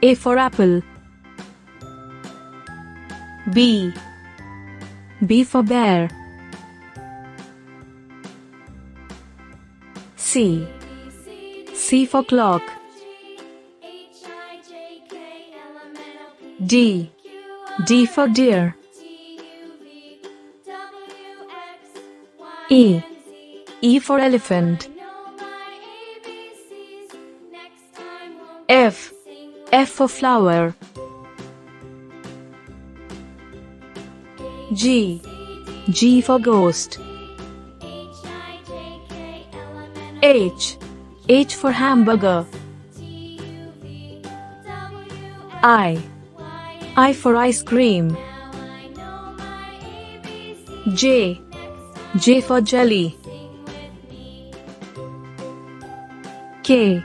A for apple. B. B for bear. C. C for clock. D. D for deer. E. E for elephant. F. F for flower. G. G for ghost. H. H for hamburger. I. I for ice cream. J. J for jelly. K.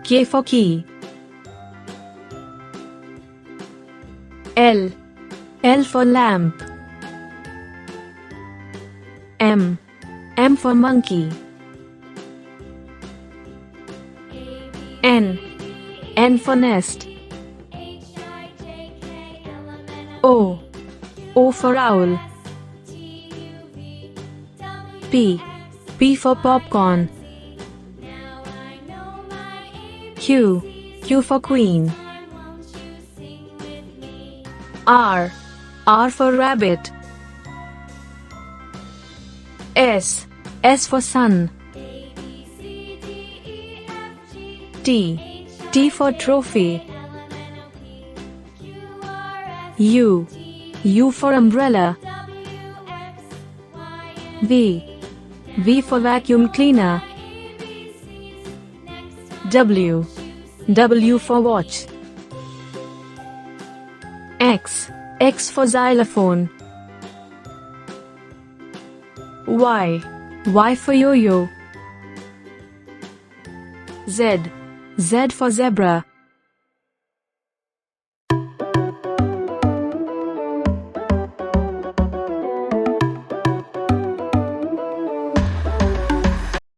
K for key. L. L for lamp. M. M for monkey. N. N for nest. O. O for owl. P. P for popcorn. Q. Q for queen. R. R for rabbit. S. S for sun. T. T for trophy. U. U for umbrella. V. V for vacuum cleaner. W. W for watch. X. X for xylophone. Y. Y for yo-yo. Z. Z for zebra.